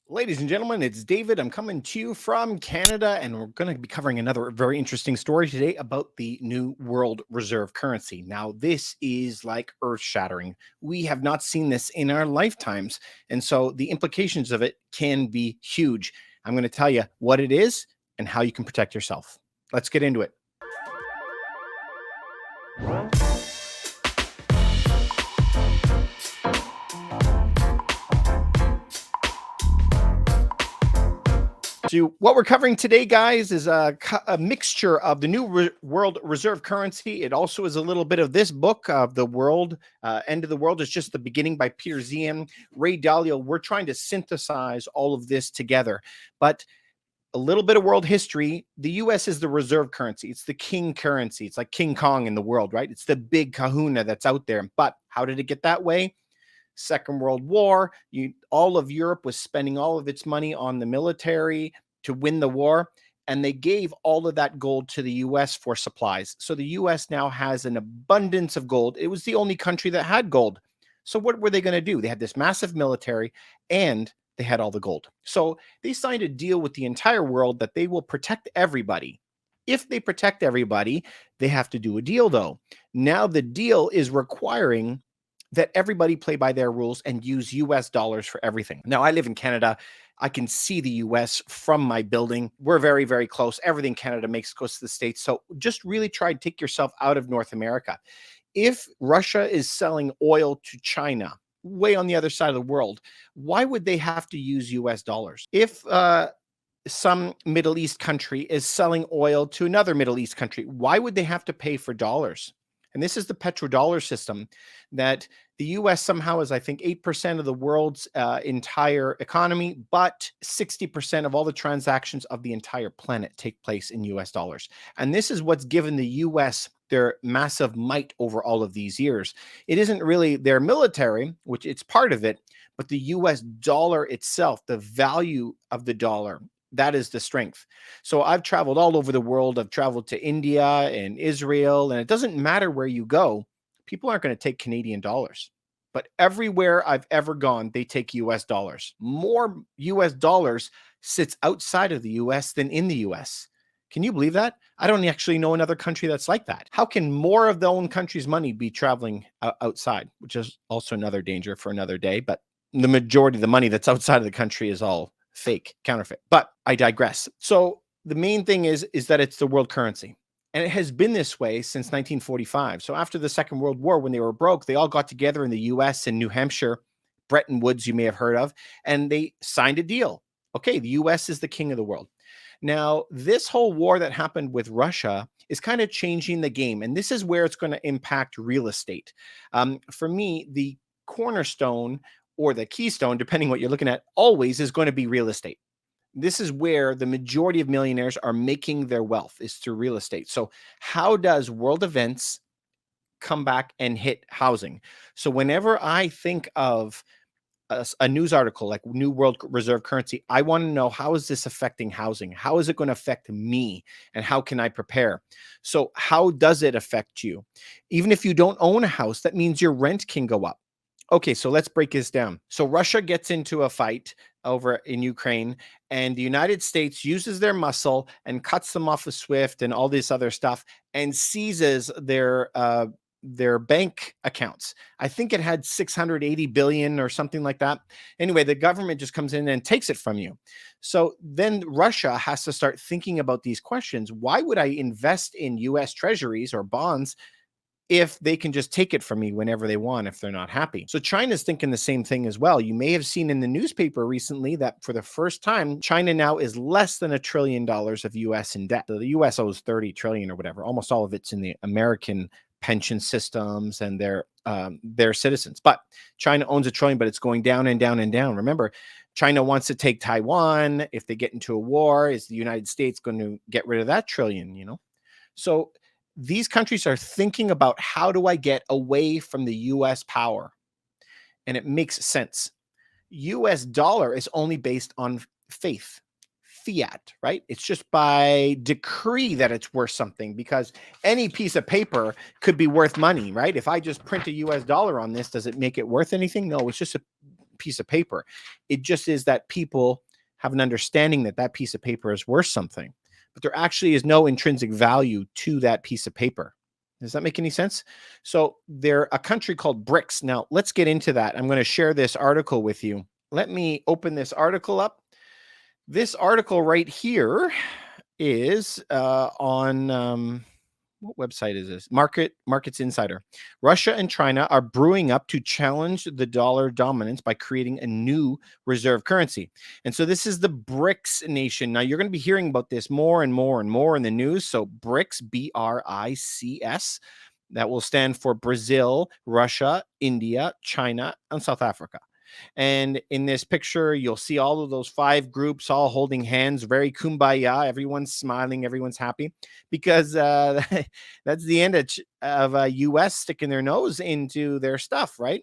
Ladies and gentlemen, it's David. I'm coming to you from Canada, and we're going to be covering another very interesting story today about the new world reserve currency. Now, this is like earth shattering. We have not seen this in our lifetimes, and so the implications of it can be huge. I'm going to tell you what it is and how you can protect yourself. Let's get into it. So what we're covering today, guys, is a mixture of the new world reserve currency. It also is a little bit of this book of the world, End of the World is Just the Beginning by Peter Zeihan, Ray Dalio. We're trying to synthesize all of this together. But a little bit of world history. The US is the reserve currency. It's the king currency. It's like King Kong in the world, right? It's the big kahuna that's out there. But how did it get that way? Second World War, all of Europe was spending all of its money on the military to win the war, and they gave all of that gold to the US for supplies. So the US now has an abundance of gold. It was the only country that had gold. So what were they going to do? They had this massive military and they had all the gold. So they signed a deal with the entire world that they will protect everybody. If they protect everybody, they have to do a deal, though. Now the deal is requiring that everybody play by their rules and use US dollars for everything. Now, I live in Canada. I can see the US from my building. We're very, very close. Everything Canada makes goes to the States. So just really try to take yourself out of North America. If Russia is selling oil to China, way on the other side of the world, why would they have to use US dollars? If some Middle East country is selling oil to another Middle East country, why would they have to pay for dollars? And this is the petrodollar system that the US somehow is, I think, 8% of the world's entire economy, but 60% of all the transactions of the entire planet take place in US dollars. And this is what's given the US their massive might over all of these years. It isn't really their military, which it's part of it, but the US dollar itself, the value of the dollar, that is the strength. So I've traveled all over the world. I've traveled to India and Israel, and it doesn't matter where you go. People aren't going to take Canadian dollars. But everywhere I've ever gone, they take US dollars. More US dollars sits outside of the US than in the US. Can you believe that? I don't actually know another country that's like that. How can more of their own country's money be traveling outside, which is also another danger for another day. But the majority of the money that's outside of the country is all fake, counterfeit. But I digress. So the main thing is that it's the world currency. And it has been this way since 1945. So after the Second World War, when they were broke, they all got together in the US and New Hampshire, Bretton Woods, you may have heard of, and they signed a deal. Okay, the US is the king of the world. Now, this whole war that happened with Russia is kind of changing the game. And this is where it's going to impact real estate. For me, the cornerstone or the keystone, depending what you're looking at, always is going to be real estate. This is where the majority of millionaires are making their wealth, is through real estate. So how does world events come back and hit housing? So whenever I think of a news article like new world reserve currency, I want to know, how is this affecting housing? How is it going to affect me? And how can I prepare? So how does it affect you? Even if you don't own a house, that means your rent can go up. Okay, so let's break this down. So Russia gets into a fight over in Ukraine, and the United States uses their muscle and cuts them off of SWIFT and all this other stuff and seizes their bank accounts. I think it had 680 billion or something like that. Anyway, the government just comes in and takes it from you. So then Russia has to start thinking about these questions. Why would I invest in US treasuries or bonds if they can just take it from me whenever they want if they're not happy? So China's thinking the same thing as well. You may have seen in the newspaper recently that for the first time, China now is less than $1 trillion of US in debt. So the US owes 30 trillion or whatever. Almost all of it's in the American pension systems and their citizens. But China owns $1 trillion, but it's going down and down and down. Remember, China wants to take Taiwan. If they get into a war, is the United States going to get rid of that trillion, So these countries are thinking about, how do I get away from the US power? And it makes sense. US dollar is only based on faith, fiat, right? It's just by decree that it's worth something, because any piece of paper could be worth money, right? If I just print a US dollar on this, does it make it worth anything? No, it's just piece of paper. It just is that people have an understanding that that piece of paper is worth something, but there actually is no intrinsic value to that piece of paper. Does that make any sense? So they're a country called BRICS. Now, let's get into that. I'm going to share this article with you. Let me open this article up. This article right here is on what website is this? Markets Insider. Russia and China are brewing up to challenge the dollar dominance by creating a new reserve currency. And so this is the BRICS nation. Now you're going to be hearing about this more and more and more in the news. So BRICS, BRICS, that will stand for Brazil, Russia, India, China, and South Africa. And in this picture, you'll see all of those 5 groups all holding hands, very kumbaya. Everyone's smiling, everyone's happy because that's the end of U.S. sticking their nose into their stuff, right?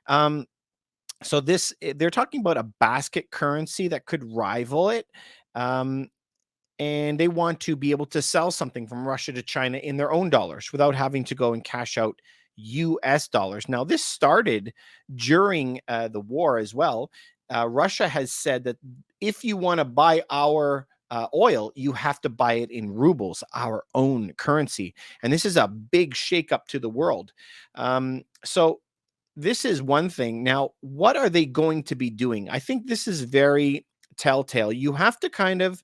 So they're talking about a basket currency that could rival it. And they want to be able to sell something from Russia to China in their own dollars without having to go and cash out US dollars. Now, this started during the war as well. Russia has said that if you want to buy our oil, you have to buy it in rubles, our own currency. And this is a big shakeup to the world. So this is one thing. Now, what are they going to be doing? I think this is very telltale. You have to kind of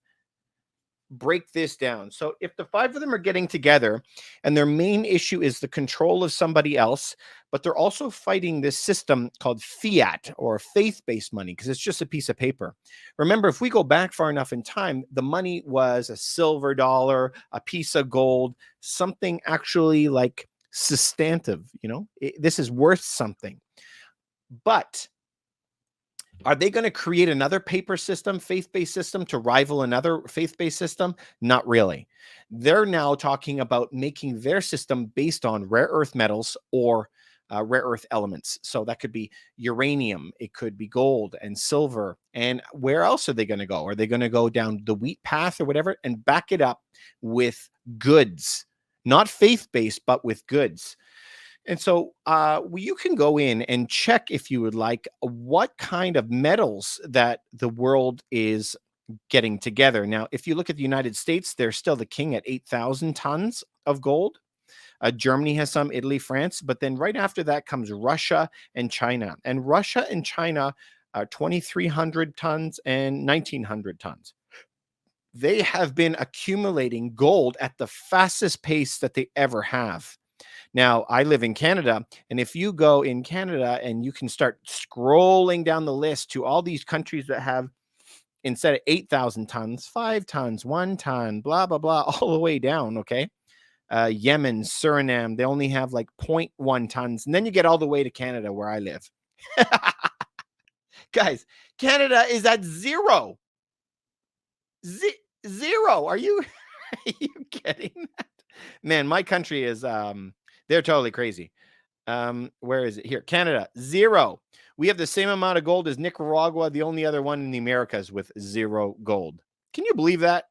break this down. So if the 5 of them are getting together and their main issue is the control of somebody else, but they're also fighting this system called fiat or faith-based money because it's just a piece of paper. Remember, if we go back far enough in time, the money was a silver dollar, a piece of gold, something actually like substantive, this is worth something. But are they going to create another paper system, faith-based system to rival another faith-based system? Not really. They're now talking about making their system based on rare earth metals or rare earth elements. So that could be uranium, it could be gold and silver. And where else are they going to go? Are they going to go down the wheat path or whatever and back it up with goods? Not faith-based, but with goods. And so you can go in and check, if you would like, what kind of metals that the world is getting together. Now, if you look at the United States, they're still the king at 8,000 tons of gold. Germany has some, Italy, France. But then right after that comes Russia and China. And Russia and China are 2,300 tons and 1,900 tons. They have been accumulating gold at the fastest pace that they ever have. Now, I live in Canada, and if you go in Canada and you can start scrolling down the list to all these countries that have, instead of 8,000 tons, 5 tons, 1 ton, blah, blah, blah, all the way down, okay? Yemen, Suriname, they only have like 0.1 tons. And then you get all the way to Canada where I live. Guys, Canada is at zero. Zero. Are you kidding? Man, my country is they're totally crazy. Where is it? Here, Canada, 0. We have the same amount of gold as Nicaragua, the only other one in the Americas with 0 gold. Can you believe that?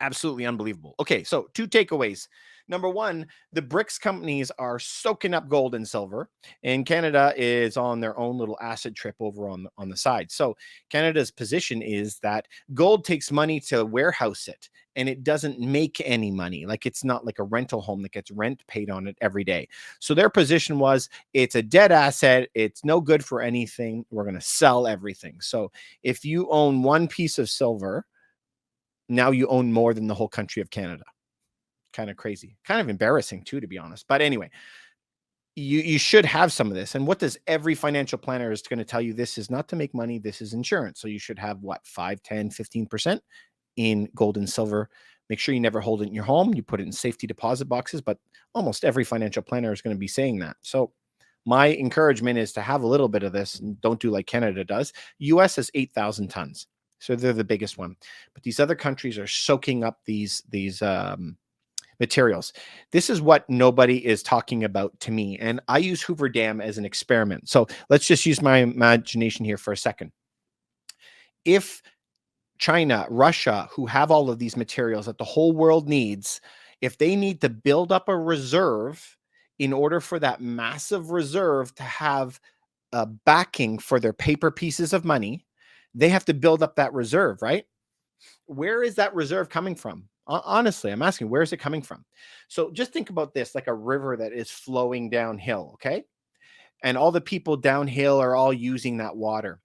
Absolutely unbelievable. Okay, so 2 takeaways. Number 1, the BRICS companies are soaking up gold and silver, and Canada is on their own little acid trip over on the side. So Canada's position is that gold takes money to warehouse it, and it doesn't make any money. Like, it's not like a rental home that gets rent paid on it every day. So their position was, it's a dead asset. It's no good for anything. We're going to sell everything. So if you own 1 piece of silver, now you own more than the whole country of Canada. Kind of crazy, kind of embarrassing too, to be honest. But anyway, you should have some of this. And what does every financial planner is going to tell you? This is not to make money. This is insurance. So you should have what, 5, 10, 15% in gold and silver. Make sure you never hold it in your home. You put it in safety deposit boxes, but almost every financial planner is going to be saying that. So my encouragement is to have a little bit of this and don't do like Canada does. US has 8,000 tons. So they're the biggest one, but these other countries are soaking up these materials. This is what nobody is talking about to me. And I use Hoover Dam as an experiment. So let's just use my imagination here for a second. If China, Russia, who have all of these materials that the whole world needs, if they need to build up a reserve in order for that massive reserve to have backing for their paper pieces of money, they have to build up that reserve, right? Where is that reserve coming from? Honestly, I'm asking, where is it coming from? So just think about this like a river that is flowing downhill, okay? And all the people downhill are all using that water.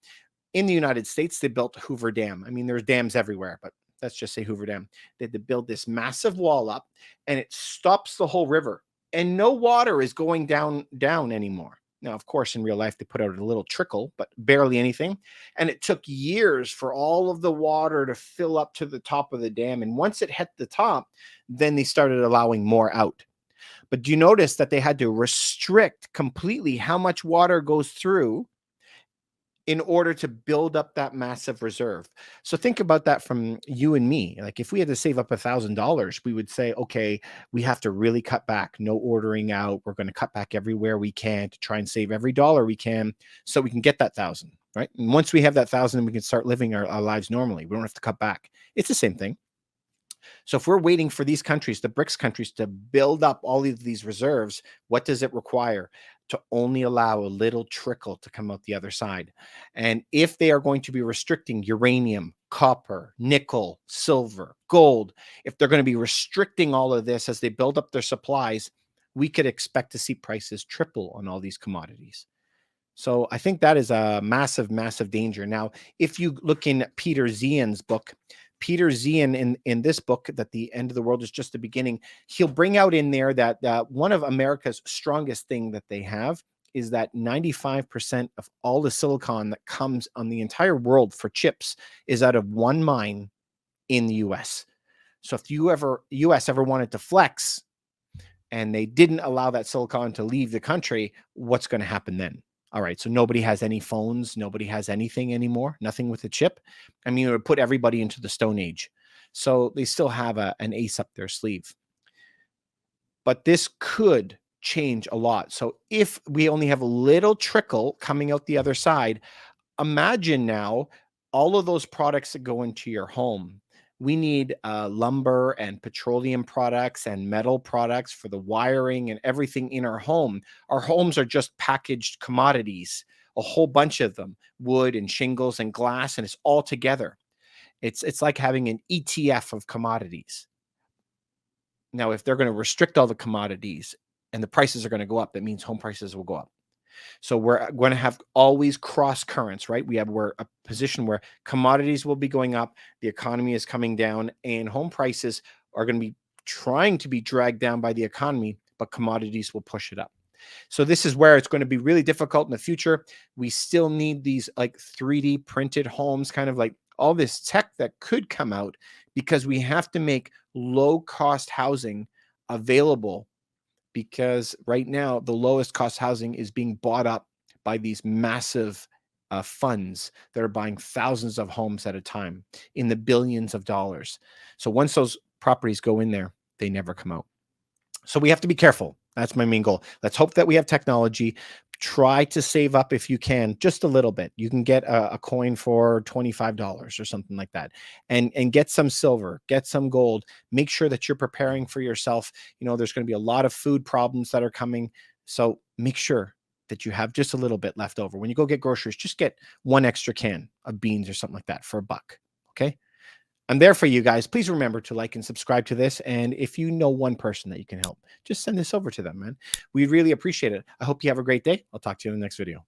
In the United States, they built Hoover Dam. I mean, there's dams everywhere, but let's just say Hoover Dam. They had to build this massive wall up, and it stops the whole river, and no water is going down anymore. Now, of course, in real life, they put out a little trickle, but barely anything. And it took years for all of the water to fill up to the top of the dam. And once it hit the top, then they started allowing more out. But do you notice that they had to restrict completely how much water goes through in order to build up that massive reserve? So think about that from you and me. Like if we had to save up $1,000, we would say, okay, we have to really cut back, no ordering out. We're going to cut back everywhere we can to try and save every dollar we can so we can get that 1,000, right? And once we have that 1,000, we can start living our lives normally. We don't have to cut back. It's the same thing. So if we're waiting for these countries, the BRICS countries, to build up all of these reserves, what does it require? To only allow a little trickle to come out the other side. And if they are going to be restricting uranium, copper, nickel, silver, gold, if they're going to be restricting all of this as they build up their supplies, we could expect to see prices triple on all these commodities. So I think that is a massive, massive danger. Now, if you look in Peter Zeihan's book, Peter Zeihan in this book, that the end of the world is just the beginning, he'll bring out in there that one of America's strongest thing that they have is that 95% of all the silicon that comes on the entire world for chips is out of one mine in the US. So if US ever wanted to flex and they didn't allow that silicon to leave the country, what's going to happen then? All right, so nobody has any phones, nobody has anything anymore, nothing with a chip. I mean, it would put everybody into the Stone Age. So they still have an ace up their sleeve. But this could change a lot. So if we only have a little trickle coming out the other side, imagine now all of those products that go into your home. We need lumber and petroleum products and metal products for the wiring and everything in our home. Our homes are just packaged commodities, a whole bunch of them, wood and shingles and glass, and it's all together. It's like having an ETF of commodities. Now, if they're going to restrict all the commodities and the prices are going to go up, that means home prices will go up. So we're going to have always cross currents, right? We're a position where commodities will be going up, the economy is coming down, and home prices are going to be trying to be dragged down by the economy, but commodities will push it up. So this is where it's going to be really difficult in the future. We still need these like 3D printed homes, kind of like all this tech that could come out, because we have to make low cost housing available, because right now the lowest cost housing is being bought up by these massive funds that are buying thousands of homes at a time in the billions of dollars. So once those properties go in there, they never come out. So we have to be careful. That's my main goal. Let's hope that we have technology. Try to save up if you can, just a little bit. You can get a coin for $25 or something like that, and get some silver, get some gold. Make sure that you're preparing for yourself. You know, there's going to be a lot of food problems that are coming. So make sure that you have just a little bit left over. When you go get groceries, just get one extra can of beans or something like that for $1. Okay. I'm there for you guys. Please remember to like and subscribe to this. And if you know one person that you can help, just send this over to them, man. We really appreciate it. I hope you have a great day. I'll talk to you in the next video.